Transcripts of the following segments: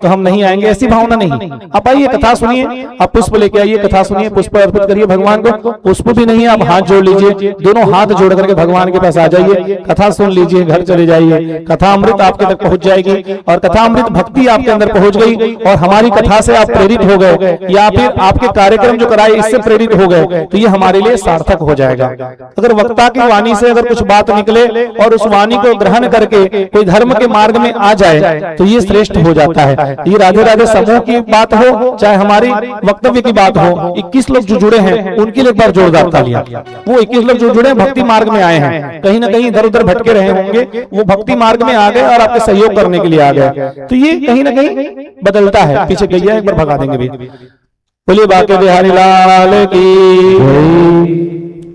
तो हम नहीं आएंगे, ऐसी भावना नहीं। आप आइए, कथा सुनिए, आप पुष्प लेके आइए, कथा सुनिए, पुष्प अर्पित करिए भगवान को। पुष्प भी नहीं है, आप हाथ जोड़ लीजिए, दोनों हाथ जोड़ करके भगवान के पास आ जाइए, कथा सुन लीजिए, घर चले जाइए। कथा अमृत आपके तक पहुंच जाएगी, और कथा अमृत भक्ति आपके अंदर पहुंच गई, और हमारी कथा से आप प्रेरित हो गए, या फिर आपके कार्यक्रम जो कराए इससे प्रेरित हो गए, तो ये हमारे लिए सार्थक हो जाएगा। अगर वक्ता की वाणी से अगर कुछ बात निकले और उस वाणी को ग्रहण करके कोई धर्म के मार्ग में आ जाए, तो ये श्रेष्ठ हो जाता है। ये राधे राधे समूह की बात हो, चाहे हमारी वक्तव्य की बात हो, 21 लोग जो जुड़े हैं उनके लिए एक बार जोरदार तालियां। वो 21 लोग जो जुड़े भक्ति मार्ग में आए हैं, कहीं ना कहीं इधर उधर भटके रहे होंगे, वो भक्ति मार्ग में आ गए और आपके सहयोग करने के लिए आ गए, तो ये कहीं ना कहीं बदलता है। पीछे गैया एक बार भगा देंगे भी। बोलिए बाके बिहारी लाल की।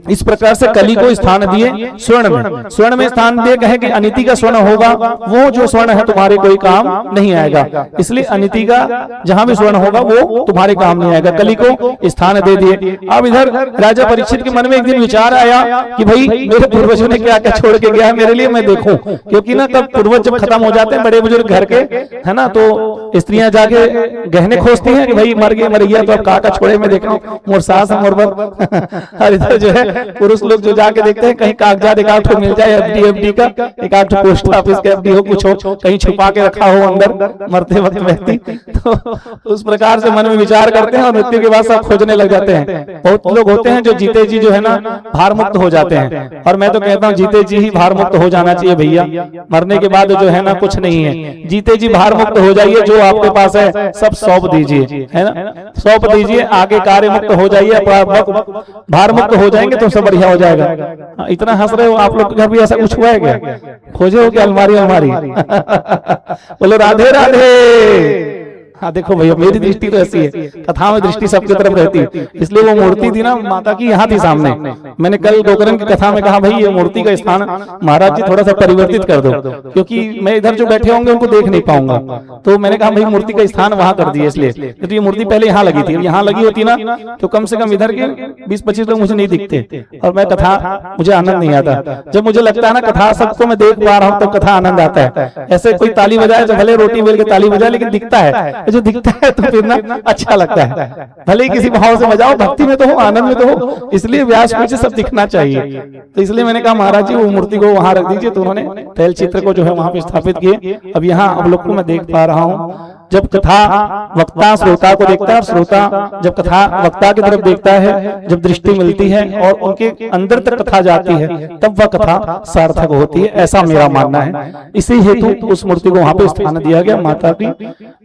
इस प्रकार से कली को स्थान दिए स्वर्ण में, स्वर्ण में स्थान दिए, कहे कि अनिति का स्वर्ण होगा, वो जो स्वर्ण है तुम्हारे कोई काम नहीं आएगा, इसलिए अनिति का जहां भी स्वर्ण होगा वो तुम्हारे काम नहीं आएगा, कली को स्थान दे दिए। अब इधर राजा परीक्षित के मन में एक दिन विचार आया कि भाई मेरे पूर्वजों ने क्या क्या छोड़ के गया है मेरे लिए, मैं देखूं, क्योंकि ना कब पूर्वज जब खत्म हो जाते हैं बड़े बुजुर्ग घर के, है ना, तो स्त्रियां जाके गहने खोजती हैं कि भाई मर गए मरिया तो अब काका छोड़े, मैं देख रहा हूँ मोर सास और इधर जो है पुरुष लोग जो जाके देखते हैं कहीं कागजात एक आठ मिल जाए, एफडी का एक आठ पोस्ट ऑफिस का एफडी हो, कुछ हो, कहीं छुपा के रखा हो अंदर मरते वक्त व्यक्ति, तो उस प्रकार से मन में विचार करते हैं और मृत्यु के बाद सब खोजने लग जाते हैं। बहुत लोग होते हैं जो जीते जी जो है ना भार मुक्त हो जाते हैं, और मैं तो कहता हूँ जीते जी ही भार मुक्त हो जाना चाहिए भैया, मरने के बाद जो है ना कुछ नहीं है, जीते जी भार मुक्त हो जाइए, जो आपके पास है सब सौंप दीजिए, है ना, सौंप दीजिए, आगे कार्य मुक्त हो जाइए, भार मुक्त हो जाएंगे तो सब बढ़िया हो जाएगा। इतना हंस रहे हो आप लोग, घर भी ऐसा कुछ हुआ है क्या? खोजे हो क्या अलमारी अलमारी? बोलो राधे राधे। हाँ देखो भैया मेरी दृष्टि तो ऐसी है, कथा में दृष्टि सबकी तरफ रहती है, इसलिए वो मूर्ति थी ना माता की यहाँ थी सामने। मैंने कल गोकर्ण की कथा में कहा भाई ये मूर्ति का स्थान महाराज जी थोड़ा सा परिवर्तित कर दो, क्योंकि मैं इधर जो बैठे होंगे उनको देख नहीं पाऊंगा, तो मैंने कहा भाई मूर्ति का स्थान वहां कर दिया, इसलिए तो ये मूर्ति पहले यहाँ लगी थी, यहाँ लगी होती ना तो कम से कम इधर के 20-25 लोग मुझे नहीं दिखते और मैं कथा मुझे आनंद नहीं आता। जब मुझे लगता है ना कथा सबको मैं देख पा रहा हूँ तो कथा आनंद आता है। ऐसे कोई ताली बजाए तो भले रोटी बेल के ताली बजाए लेकिन दिखता है, जो दिखता है तो फिर ना अच्छा लगता है, भले ही किसी भाव से बजाओ, भक्ति में तो हो, आनंद में तो हो, इसलिए व्यास पीछे सब दिखना चाहिए। तो इसलिए मैंने कहा महाराज जी वो मूर्ति को वहां रख दीजिए, तो उन्होंने तैल चित्र को जो है वहां पे स्थापित किए। अब यहाँ आप लोग को मैं देख पा रहा हूँ, जब कथा वक्ता श्रोता को देखता है, श्रोता जब कथा वक्ता की तरफ देखता है, जब दृष्टि मिलती है और उनके अंदर तक कथा जाती है, तब वह कथा सार्थक होती है, ऐसा मेरा मानना है। इसी हेतु उस मूर्ति को वहां पे स्थान दिया गया। माता की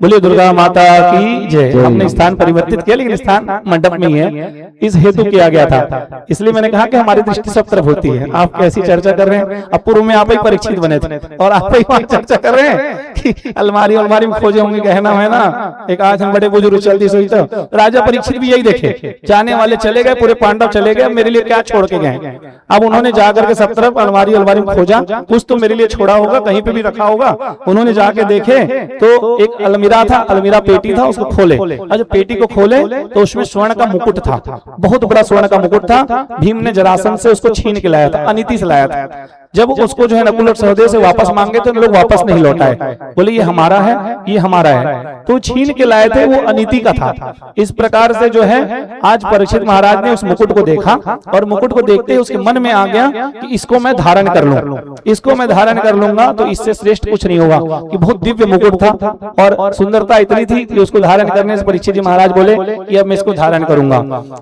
बोलिए दुर्गा माता की जय। हमने स्थान परिवर्तित किया लेकिन स्थान मंडप में ही है, इस हेतु किया गया था। इसलिए मैंने कहा कि हमारी दृष्टि सब तरफ होती है। आप कैसी चर्चा कर रहे हैं, अब पूर्व में आप ही परीक्षित बने थे और आप ही वहां चर्चा कर रहे हैं कि अलमारी अलमारी में खोजे होंगे गहना है ना। एक आज हम बड़े बुजुर्ग चलती सोई तो राजा परीक्षित भी यही देखे, जाने वाले चले गए, पूरे पांडव चले गए, मेरे लिए क्या छोड़ के गए। अब उन्होंने जाकर के सब तरफ अलमारी अलमारी में खोजा, कुछ तो मेरे लिए छोड़ा होगा, कहीं पे भी रखा होगा। उन्होंने जाके देखे तो एक अलमीरा था, अलमीरा पेटी था, उसको खोले और जब पेटी को खोले तो उसमें स्वर्ण का मुकुट था, बहुत बड़ा स्वर्ण का मुकुट था। भीम ने जरासंध से उसको छीन के लाया था, अनीति से लाया था। जब उसको जो है नकुल और सहदेव से वापस मांगे तो लोग वापस नहीं लौटाए, बोले ये हमारा है, ये हमारा है, तो छीन के लाए थे, वो अनीति का था। इस प्रकार से जो है आज परीक्षित महाराज ने उस मुकुट को देखा और मुकुट को देखते ही उसके मन में आ गया कि इसको मैं धारण कर लूं, इसको मैं धारण कर लूंगा तो इससे श्रेष्ठ कुछ नहीं होगा। कि बहुत दिव्य मुकुट था और सुंदरता इतनी थी कि उसको धारण करने से परीक्षित जी महाराज बोले कि अब मैं इसको धारण करूंगा।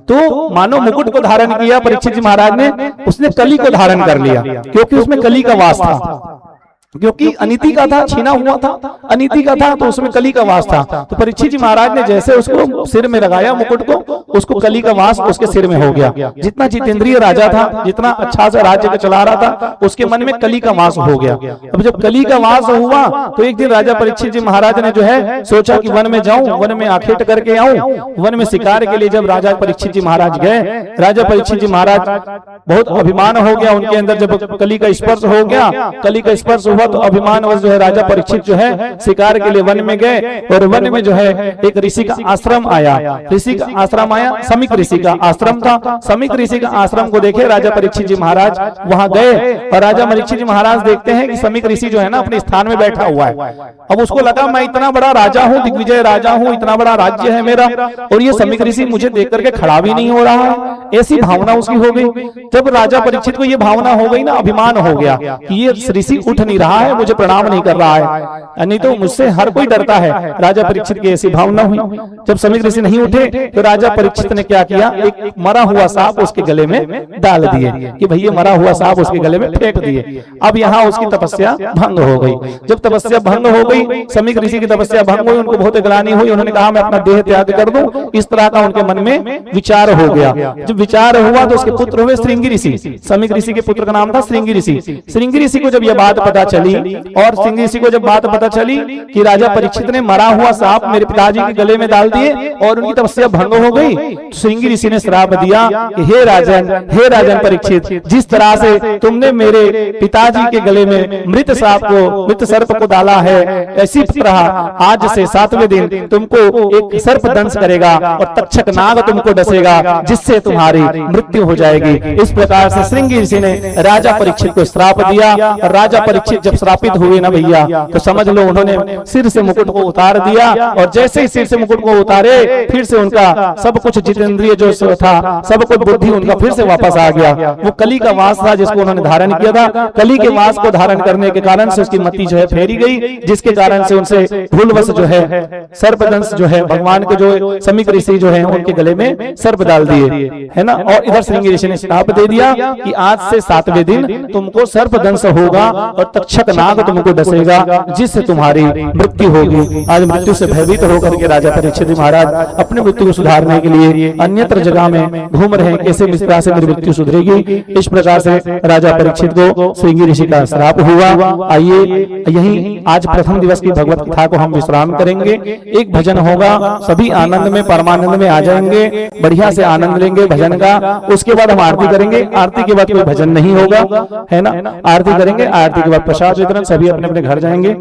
तो मानो मुकुट को धारण किया परीक्षित जी महाराज ने, उसने कली को धारण कर लिया, क्योंकि उसमें कली का वास था, क्योंकि अनीति का था, छीना हुआ था, अनीति का था, तो उसमें कली का वास था। तो परीक्षित जी महाराज ने जैसे उसको सिर में लगाया मुकुट को, उसको कली का वास उसके सिर में हो गया। जितना जितेंद्रिय राजा था, जितना अच्छा से राज्य को चला रहा था, उसके मन में कली का वास हो गया। अब जब कली का वास हुआ तो एक दिन राजा परीक्षित जी महाराज ने जो है सोचा कि वन में जाऊं, वन में आखेट करके आऊं। वन में शिकार के लिए जब राजा परीक्षित जी महाराज गए, राजा परीक्षित जी महाराज बहुत अभिमान हो गया उनके अंदर, जब कली का स्पर्श हो गया, कली का स्पर्श हुआ तो अभिमानवश जो है राजा परीक्षित जो है शिकार के लिए वन में गए, और वन में जो है एक ऋषि का आश्रम आया। ऋषि का आश्रम आया, समीक ऋषि का आश्रम था। समीक ऋषि का आश्रम को देखे राजा परीक्षित जी महाराज वहां गए, और राजा परीक्षित जी महाराज देखते हैं कि समीक ऋषि जो है ना अपने स्थान में बैठा हुआ है। अब उसको लगा मैं इतना बड़ा राजा हूँ, दिग्विजय राजा हूँ, इतना बड़ा राज्य है मेरा, और ये समीक ऋषि मुझे देख करके खड़ा भी नहीं हो रहा है। ऐसी भावना उसकी हो गई। जब राजा परीक्षित को ये भावना हो गई ना, अभिमान हो गया कि ये ऋषि उठ नहीं रहा है, मुझे प्रणाम नहीं कर रहा है, नहीं तो मुझसे हर कोई डरता है। राजा परीक्षित की ऐसी भावना हुई। जब समीक ऋषि नहीं उठे तो राजा परीक्षित ने क्या किया, एक मरा हुआ सांप उसके गले में डाल दिए कि भैया मरा हुआ सांप उसके गले में फेंक दिए। अब यहाँ उसकी तपस्या भंग हो गई। जब तपस्या भंग हो गई, समीक ऋषि की तपस्या भंग हुई, उनको बहुत ग्लानि हुई। उन्होंने कहा मैं अपना देह त्याग कर दूं। इस तरह का उनके मन में विचार हो गया। जब विचार हुआ तो उसके पुत्र हुए श्रृंगी ऋषि। समीक ऋषि के पुत्र का नाम था श्रृंगी ऋषि। श्रृंगी ऋषि को जब यह बात पता चली, और श्रृंगी ऋषि को जब बात पता चली कि राजा परीक्षित ने मरा हुआ सांप मेरे पिताजी के गले में डाल दिए और उनकी तपस्या भंग हो गई, तो श्रृंगी ऋषि ने श्राप दिया कि हे राजन परीक्षित, जिस तरह से तुमने मेरे पिताजी के गले में मृत सर्प को डाला है, ऐसी तरह आज से 7वें दिन तुमको एक सर्प दंश करेगा और तक्षक नाग तुमको डसेगा, जिससे तुम्हारी मृत्यु हो जाएगी। इस प्रकार से श्रृंगी ऋषि ने राजा परीक्षित को श्राप दिया। और राजा परीक्षित जब श्रापित हुए ना भैया, तो समझ लो उन्होंने सिर से मुकुट को उतार दिया, और जैसे ही सिर से मुकुट को उतारे फिर से उनका सब कुछ जितेंद्रिय जो था, सब कुछ बुद्धि उनका फिर से वापस आ गया। वो कली का वास था जिसको उन्होंने धारण किया था। कली के वास को धारण करने के कारण से उसकी मति जो है फेरी गई, जिसके कारण से उनसे भूलवश जो है सर्पदंश जो है भगवान के जो समीक ऋषि जो है उनके गले में सर्प डाल दिए, है ना। और इधर श्रृंगी ऋषि ने श्राप दे दिया कि आज से 7वें दिन तुमको सर्पदंश होगा और तक्षक नाग तुमको डसेगा, जिससे तुम्हारी मृत्यु होगी। आज मृत्यु से भयभीत होकर के राजा परीक्षित महाराज अपनी मृत्यु को सुधारने के लिए अन्यत्र जगह में घूम रहे हैं, कैसे इस तरह से मेरी मृत्यु सुधरेगी। इस प्रकार से राजा परीक्षित को श्रृंगी ऋषि का श्राप हुआ। आइए यही आज प्रथम दिवस की भगवत कथा को हम विश्राम करेंगे। एक भजन होगा, सभी आनंद में परमानंद में आ जाएंगे, बढ़िया से आनंद लेंगे भजन का। उसके बाद हम आरती करेंगे। आरती के बाद कोई भजन नहीं होगा, है ना। आरती करेंगे, आरती के बाद प्रसाद वितरण, सभी अपने अपने घर जाएंगे।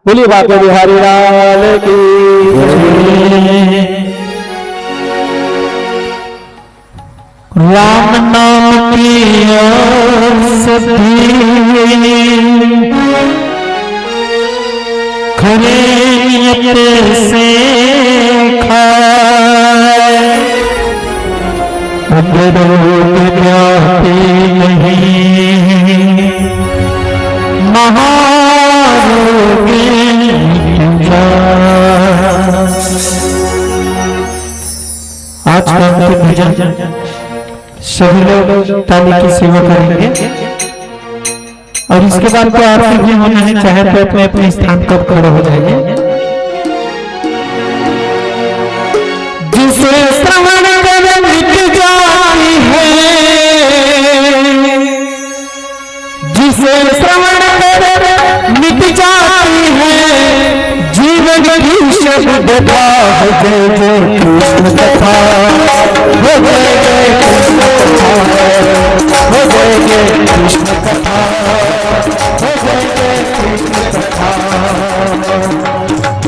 बोलिए बाके बिहारी लाल की। राम नाम की खरे नियत से खाए, रोग व्यापी नहीं, महारोगी आज का भजन सभी लोग ताली की सेवा करेंगे, और इसके बाद तो आरती भी होना है, चाहे तो अपने अपने स्थान पर खड़े हो जाइए। जिसे श्रवण कर मिट जाती है, जिसे श्रवण कर मिट जाती है, जीवन की शब्द कथा, जय जय कृष्ण कथा, जय जय कृष्ण कथा, जय जय कृष्ण कथा, जय जय कृष्ण कथा।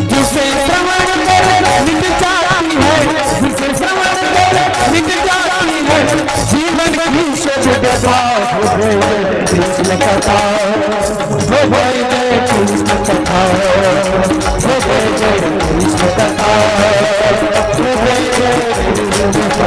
जिसे श्रवण कर मिट जाती है, जिसे श्रवण कर मिट जाती है, जीवन की शब्द कथा, जय जय कृष्ण कथा, जय जय कृष्ण कथा, जय जय कृष्ण कथा, जय जय कृष्ण कथा।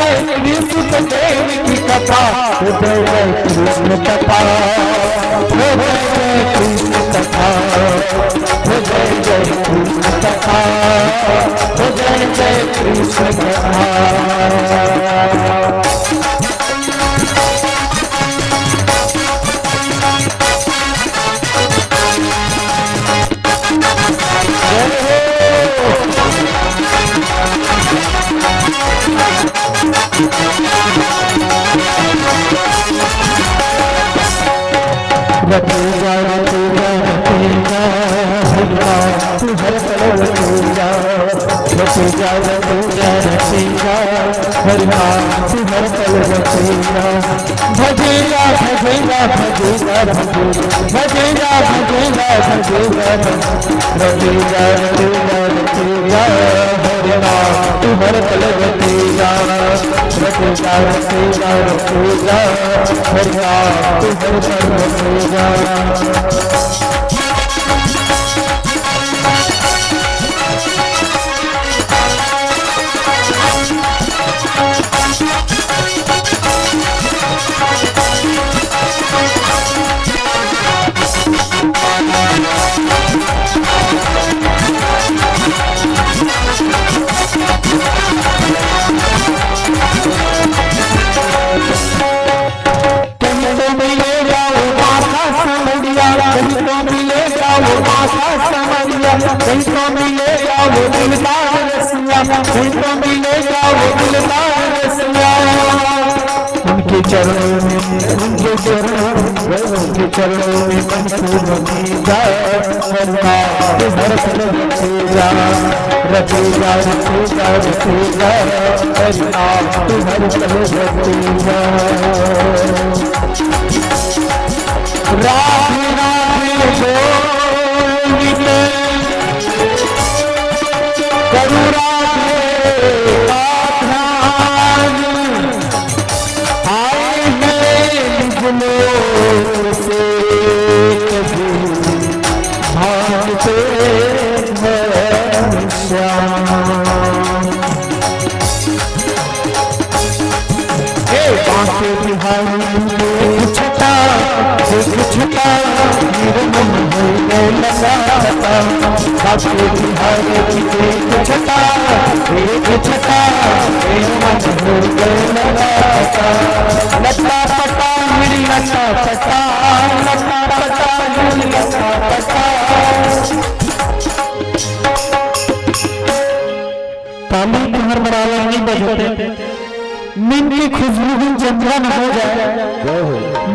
कृष्ण देव की कथा, जय जय कृष्ण कथा, जय जय कृष्ण कथा, जय जय कृष्ण कथा, जय जय कृष्ण कथा। रतेगा रतेगा रतेगा हरिया तू हर पल रतेगा, रतेगा रतेगा रतेगा हरिया तू हर पल रतेगा। भजेगा भजेगा भजेगा भजेगा भजेगा भजेगा रतेगा रतेगा रतेगा हरिया तू हर पल रतेगा, रतेगा रतेगा रतेगा हरिया तू हर पल रतेगा। कहीं तो मिलेगा वो दिलदार रसिया, कहीं तो मिलेगा वो दिलदार रसिया। उनके चरणों में उनके चरणों में मन को रखेगा, हर पल रखेगा, रखेगा रखेगा रखेगा तू हर पल रखेगा। राधे राधे गोविंद करुणा आए हैं बिजलों से कभी भागते हैं श्याम। बांके बिहारी छटा छटा मेरे मन में लगाता, बांके बिहारी छटा छटा मेरे मन में लगाता। लटा पटा मेरी लटा पटा, लटा पटा मेरी लटा पटा। ताली हर बराबर नहीं बजते, नीम की खुशबू भी चंद्रन हो जाए,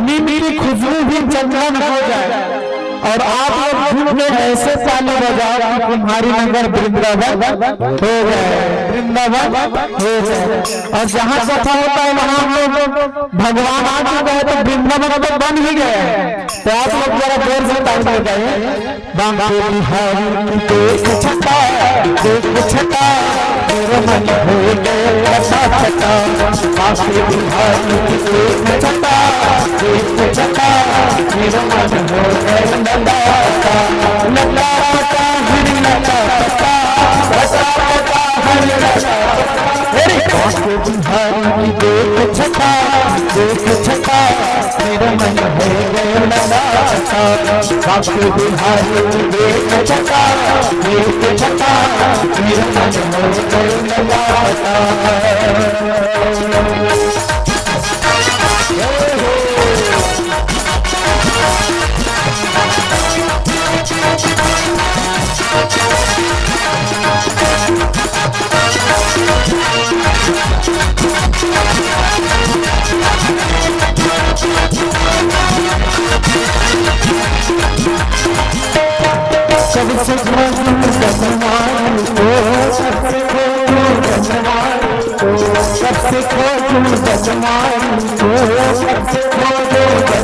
नीम की खुशबू भी चंद्रन हो जाए। और आप लोग झूठ में ऐसे ताली बजाओ कि तुम्हारी नगर वृंदावन हो गए, वृंदावन हो गए। और जहाँ कथा होता है वहाँ हम लोग भगवान आ चुका है तो वृंदावन तो बन ही गए। तो आप लोग जरा जोर से ताली बजाइए। बांके बिहारी देख छटा देख छटा मेरे मन हो गए लटा छटा, बांके बिहारी देख छटा देख छटा मेरे मन हो गए लटा लटा पटा हरी लटा पटा लटा पटा हरी लटा। बांके बिहारी देख छटा मेरे मन हो गए लटा, बांके बिहारी देख छटा मेरे मन हो गए लटा। सबसे खोजू भगवान को, सबसे खोजू भगवान को, सबसे खोजू भगवान को, सबसे खोजू भगवान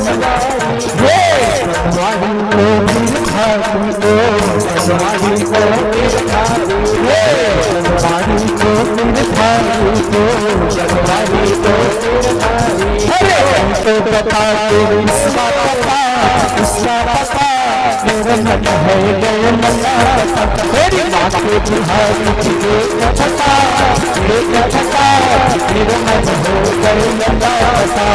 को भगवान को भगवान को भगवान को भगवान को अरे तो बता दे इसका पता मेरे मन है गए मना। बाके बिहारी एक छटा मेरे मन हो गए लंगाता।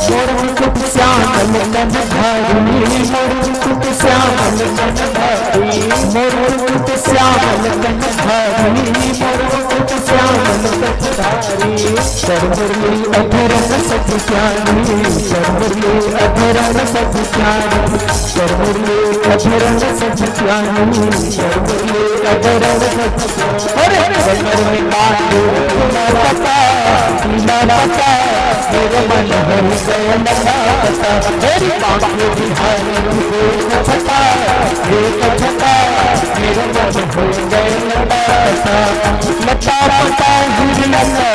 मोर मुकुट श्यामल नन धारी, मोर मुकुट श्यामल नन धारी, मोर मुकुट श्यामल नन धारी, मोर मुकुट श्यामल नन धारी। सर मुरली अधरन सत ज्ञानी, सर मुरली अधरन सत ज्ञानी, सर मुरली अधरन सत ज्ञानी, सर मुरली अधरन सत ज्ञानी। अरे कमर में कांटो लगा मेरे मन हो गए लगा, मेरी बाके बिहारी एक छटा मेरे मन हो गए लगा। लता पता गिर लता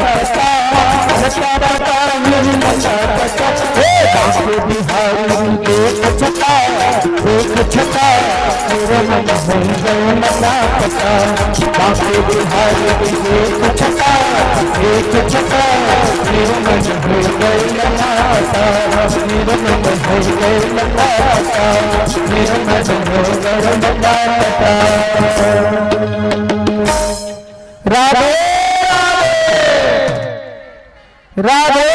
लता पता गिर लता बाके बिहारी एक छटा मेरे मन हो गए लगा। बाके बिहारी एक छटा मेरे मन हो गए लगा, मेरे मन हो गए लगा, मेरे मन हो गए लगा। राधे राधे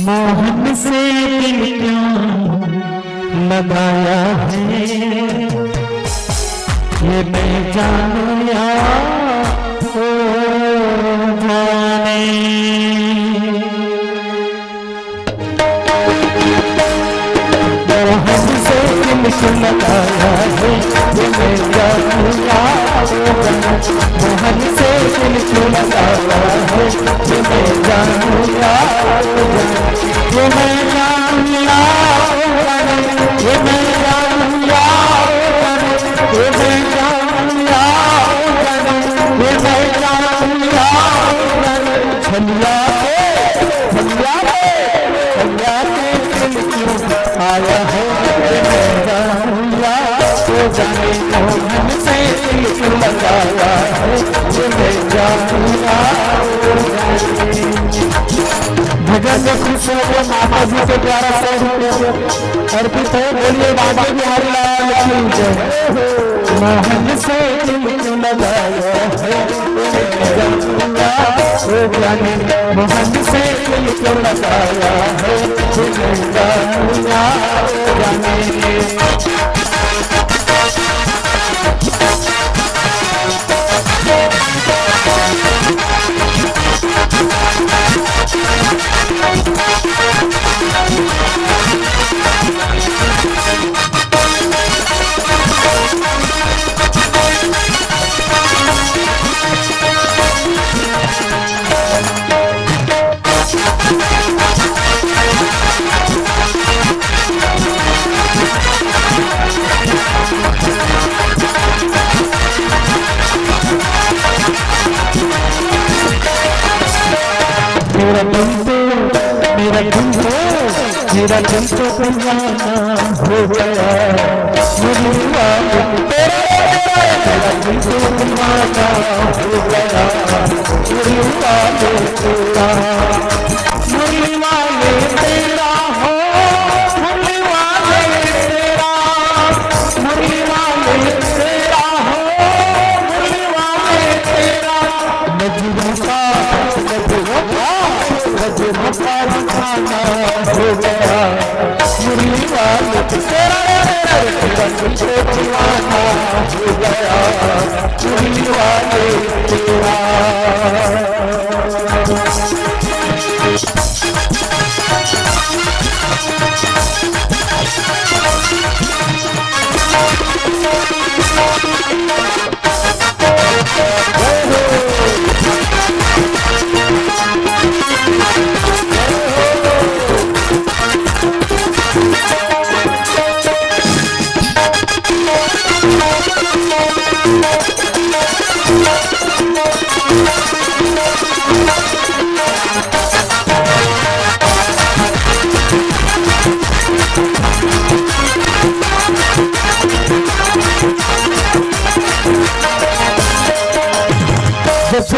मोहन से दिल क्यों लगाया है, ये मैं जानू या ओ जाने। मोहन से दिल क्यों लगाया है, ये मैं जानू या ओ जाने। मोहन से दिल क्यों लगाया है, ये मैं जानू या ओ जाने। ये मैं जानू या ओ जाने, ये मैं जानू या ओ जाने, ये मैं जानू या ओ जाने, ये मैं जानू या ओ जाने। छलिया के दिल क्यों आया है, ये मैं जानू या ओ जाने। मोहन से दिल क्यों लगाया है, ये मैं जानू या ओ जाने। भजन में खुश हो माता जी के द्वारा 100 रुपये अर्पित है। बोलिए बाके बिहारी लाल की जय। मोहन से दिल क्यों लगाया है, जाने मोहन से दिल क्यों लगाया है, जाने। मेरा दिल तो दीवाना हो गया, मुरली वाले तेरा, मेरा दिल तो दीवाना हो गया, मुरली वाले तेरा, मुरली वाले तेरा हो, मुरली वाले तेरा, मुरली वाले तेरा हो, मुरली वाले तेरा। मजनू का खाना हो गया, मुरली वाले तेरा, दिल तो दीवाना हो गया, मुरली वाले तेरा।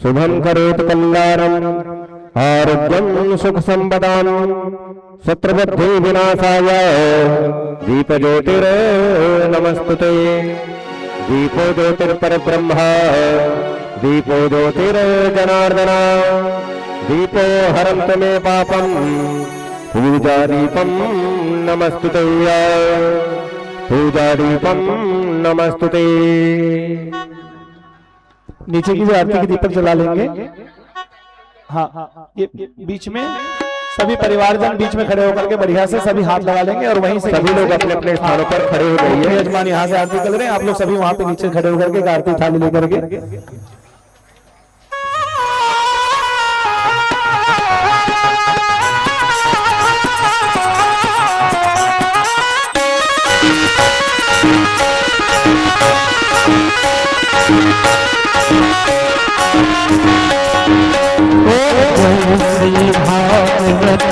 शुभं करोतु कल्याणम् आरोग्यं सुख संपदां शत्रुबुद्धि विनाशाय दीपज्योतिर्नमस्तुते। दीपो ज्योतिर्परब्रह्म दीपो ज्योतिर्जनार्दन दीपो हरन्तु मे पापं पूजा दीपं नमस्तुते पूजा दीपं नमस्तुते। नीचे की भी आरती की दीपक जला लेंगे। हाँ ये बीच में सभी परिवारजन बीच में खड़े होकर के बढ़िया से सभी हाथ लगा लेंगे और वहीं से सभी लोग अपने अपने स्थानों पर खड़े हो जाइए। यजमान यहाँ से आरती कर रहे हैं, आप लोग सभी वहां पे नीचे खड़े होकर के आरती थाली लेकर के। श्री भागवत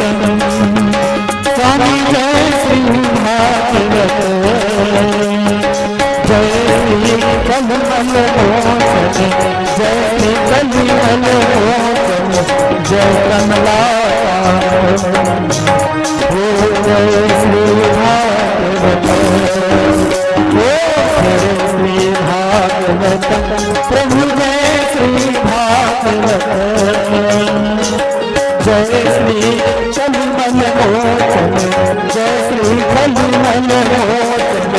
स्वामी जय श्री भागवत जय श्री कमल मोचन जय श्री कमल मोचन जय कमला जय श्री भागवत श्री भागवत प्रभु जय श्री भागवत जय श्री कमल मोचन जय श्री कमल मोचन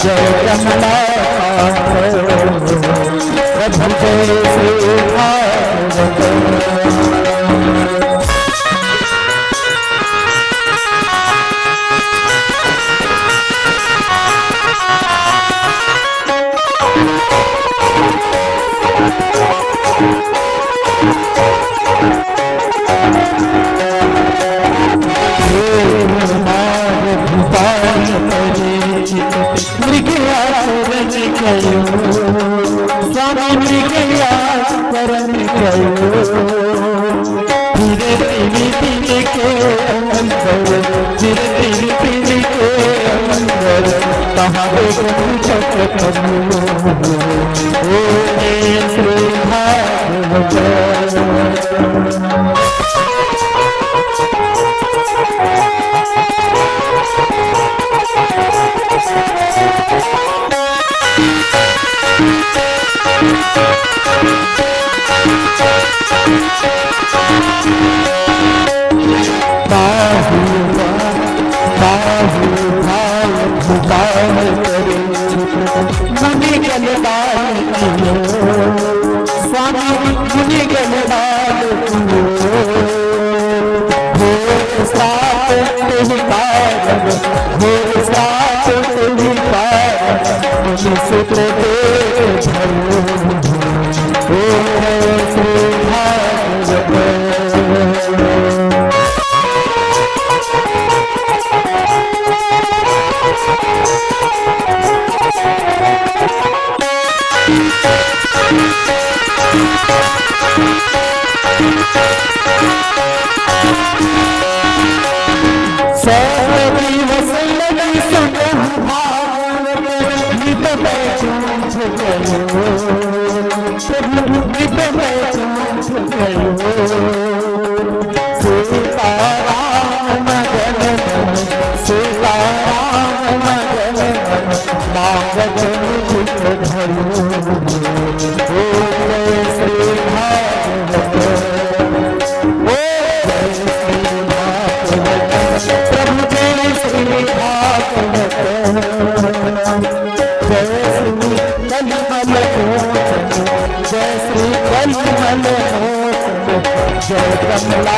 जय कमला प्रभु जय श्री भागवत। स्वामी मृगया शरण गयो धीरे धीरे के अंदर धीरे धीरे के अंदर कहाँ श्री भागवत। स्वामी मुनि गलदाल सूत्र श्री जय कमला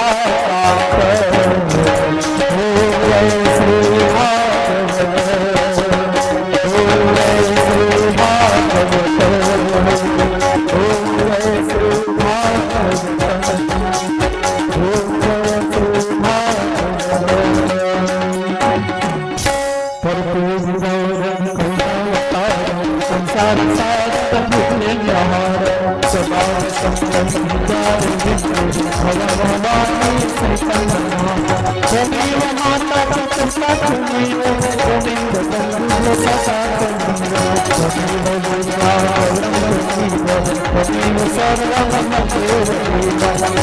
त्वमेव सर्वं मम देवदेव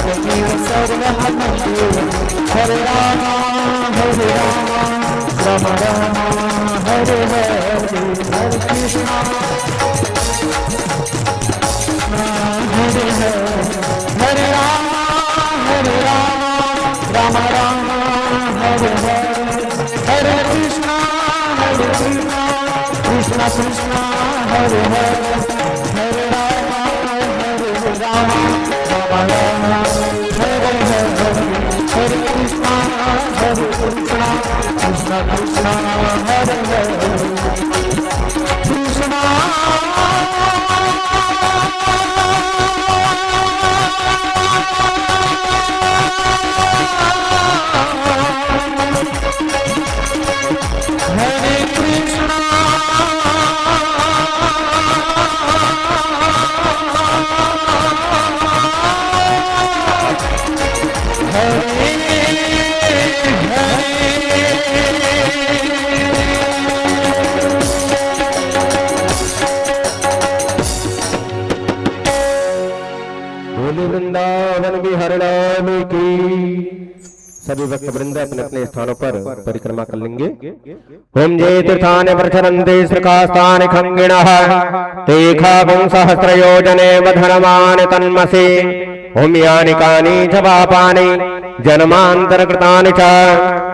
त्वमेव सर्वं मम देवदेव हरे राम राम राम हरे हरे हरे कृष्ण हरे हरे हरे राम राम राम हरे हरे हरे कृष्ण कृष्ण कृष्ण हरे हरे हरे राम राम राम हरे हरे हरे कृष्ण कृष्ण कृष्ण हरे हरे कृष्ण वृंदावन बिहारी लाल की। सभी भक्त वृंद अपने अपने स्थानों पर परिक्रमा कर लेंगे। ओम जय तीर्थानि प्रचरन्ति श्रीकास्तानि खंगिणः ते खागुं सहस्रयोजने वधनमानि तन्मसि। ओम यानि कानि च पापानि जन्मान्तरकृतानि च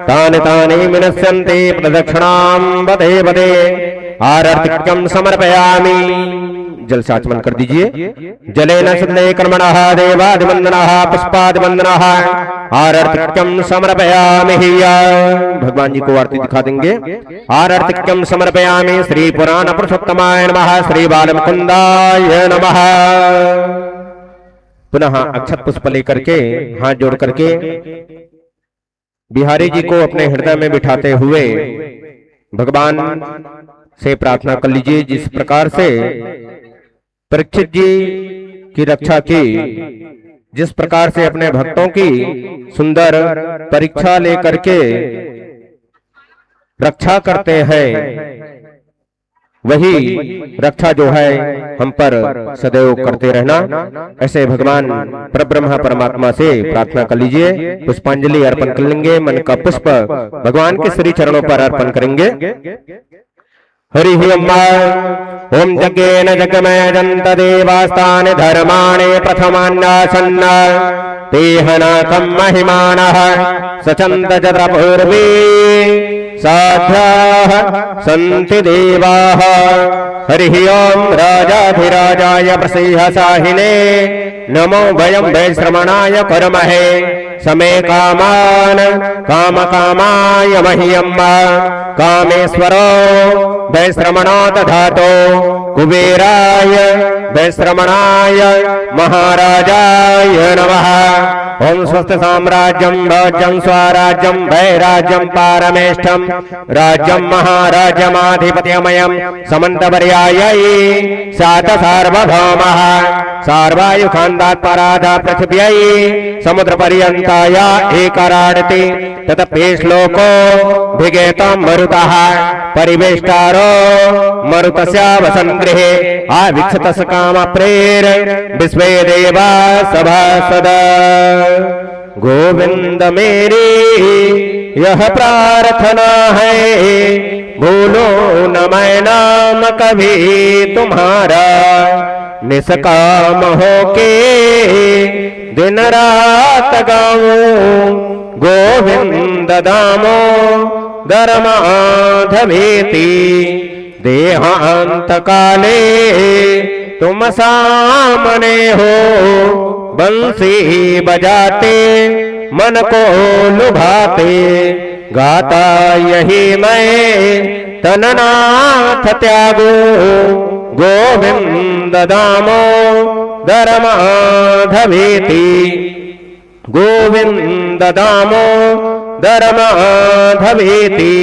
तानि तानि विनश्यन्ति प्रदक्षिणां वदे वदे आरतिक्यं समर्पयामि। जल से आचमन कर दीजिए। जलेन सिद्धे कर्मणः देवादिवंदनः पुष्पादिवंदनः आरतिक्यं समर्पयामि। भगवान जी को आरती दिखा देंगे। आरतिक्यं समर्पयामि। श्री पुराण पुरुषोत्तमाय नमः। श्री बालमुकुंदाय नमः। पुनः अक्षत पुष्प लेकर के हाथ जोड़ करके बिहारी जी को अपने हृदय में बिठाते हुए भगवान से प्रार्थना कर लीजिए। जिस प्रकार से परीक्षित जी की रक्षा की, जिस प्रकार से अपने भक्तों की सुंदर परीक्षा लेकर के रक्षा करते हैं, वही रक्षा जो है हम पर सदैव करते रहना। ऐसे भगवान परब्रह्म परमात्मा से प्रार्थना कर लीजिए। पुष्पांजलि अर्पण कर लेंगे। मन का पुष्प भगवान के श्री चरणों पर अर्पण करेंगे। हरि अम्मा। ओम जज्ञेन जगमयजन्त देवास्तानि धर्माणि प्रथमान्नासन्न तेहनाकं महिमानः सचन्त जत्र पूर्वे साध्याः सन्ति देवाः। हरि ओम राजाधिराजाय प्रसीहसाहिने नमो वयं वैश्रमणाय कुर्महे समे कामान कामकामाय मह्यम् कामेश्वरो वैश्रमणो दधातो कुबेराय वैश्रमणाय महाराजाय नमः। ओम स्वस्थ साम्राज्यं राज्यं स्वराज्यं वैराज्यं पारमेष्ठं राज्यं महाराज्यमाधिपत्यमयं समन्तवर्यायै सात सार्वभौमः सार्वायुखान्दात् पराधा पृथिव्यै समुद्रपर्यन्ताय एकराडति ततपे श्लोको भिगेतं मरुतः परिवेष्टारो मरुतस्य वसन्गृहे आविक्षतस कामप्रेर विश्वे देवा सभासद। गोविंद मेरी यह प्रार्थना है, भूलो न मैं नाम कभी तुम्हारा, निष्काम हो के दिन रात गाऊं गोविंद दामो धर्माधवेति। देहांत काले तुम सामने हो, बंसी बजाते मन को लुभाते, गाता यही मैं तननाथ त्यागो गोविंद दामो धर्माधवेति। गोविंद दामो धर्माधवेति।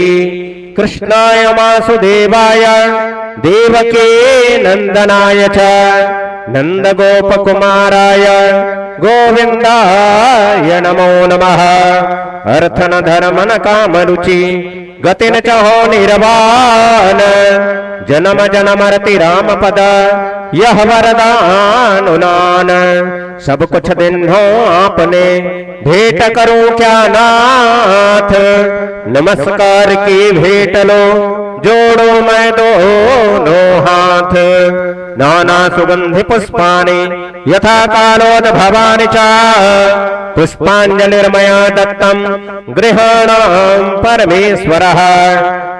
कृष्णाय वासुदेवाय देवकी नंदनाय च नंद गोप कुमाराय गोविंदाय नमो नमः। अर्थन धर्मन काम रुचि गतिन चहो निर्वाण, जन्म जन्मरति राम पद यह वरदान उनान सब कुछ दिन हो आपने भेंट करूं क्या नाथ नमस्कार की भेंट लो जोड़ो मैं दोनों हाथ नाना सुगंधि पुष्पाणि यथा कालोद भवानि च पुष्पांजलिर्मया दत्तम गृहाणां परमेश्वरः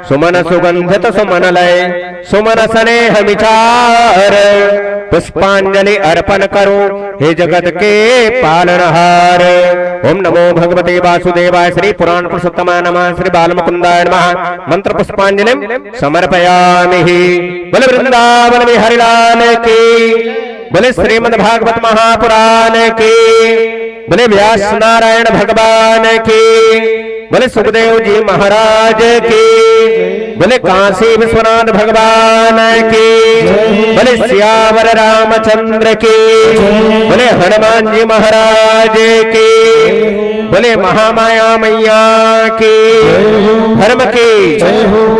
सुमन सुगंधित सुमनलय सुमन स्नेह विचार पुष्पांजलि अर्पण करो हे जगत के पालनहार। ओम नमो भगवते वासुदेवाय श्री पुराण पुरुषोत्तमाय नमः श्री बालमुकुंदाय नमः मंत्र पुष्पांजलि समर्पयामि। बोले वृंदावन बिहारी लाल की, बोले श्रीमद् भागवत महापुराण की, बोले व्यास नारायण भगवान की, बोले सुखदेव जी महाराज की, बोले काशी विश्वनाथ भगवान की, बोले सियावर रामचंद्र की, बोले हनुमान जी महाराज की, बोले महामाया मैया की। धर्म की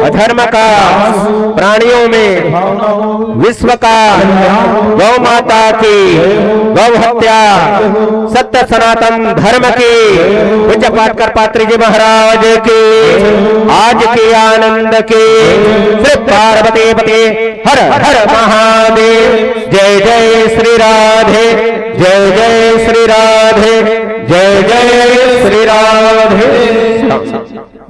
अधर्म का प्राणियों में विश्व का गौ माता की गौ हत्या सत्य सनातन धर्म की पूज्य पाटकर पात्री जी महाराज की आज के आनंद की श्री पार्वती पति हर हर महादेव। जय जय श्री राधे, जय जय श्री राधे, जय जय श्री राधे।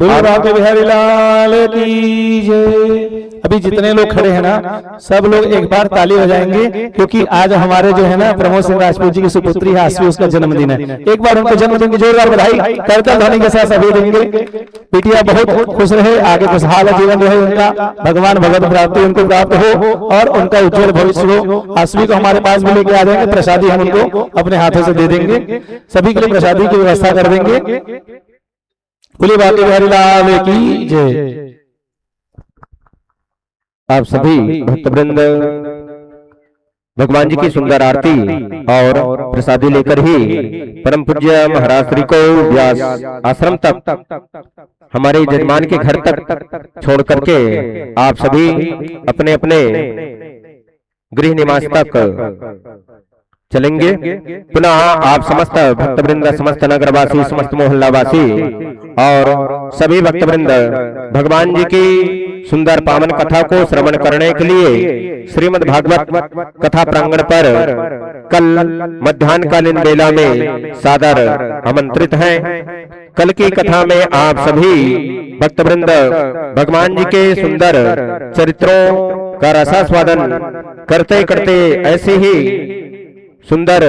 बोलो बाके बिहारी लाल की जय। अभी जितने लोग खड़े हैं ना सब लोग एक बार ताली बजाएंगे क्योंकि आज हमारे जो है ना प्रमोद सिंह राजपूत जी की सुपुत्री है आसवी, उसका जन्मदिन है। एक बार उनके जन्मदिन की जोरदार बधाई करतल ध्वनि के साथ सभी देंगे। बिटिया बहुत खुश रहे, आगे खुशहाल जीवन रहे उनका, भगवान भगवत प्राप्ति उनको प्राप्त हो और उनका उज्जवल भविष्य हो। आसवी को हमारे पास भी लेके आ जाएंगे, प्रसादी हम उनको अपने हाथों से दे देंगे, सभी के लिए प्रसादी की व्यवस्था कर देंगे। बोलिए बाके बिहारी लाल की जय। आप सभी भक्तवृंद भगवान जी की सुंदर आरती और प्रसादी लेकर ही परम पूज्य महाराज श्री को व्यास आश्रम तक हमारे यजमान के घर तक छोड़ करके आप सभी अपने अपने गृह निवास तक चलेंगे। पुनः आप समस्त भक्तवृंद, समस्त नगरवासी, समस्त मोहल्लावासी और सभी भक्तवृंद भगवान जी की सुंदर पावन कथा को श्रवण करने के लिए श्रीमद् भागवत कथा प्रांगण पर कल मध्याह्नकालीन बेला में सादर आमंत्रित हैं। कल की कथा में आप सभी भक्तवृंद भगवान जी के सुंदर चरित्रों का रसास्वादन करते करते ऐसे ही सुंदर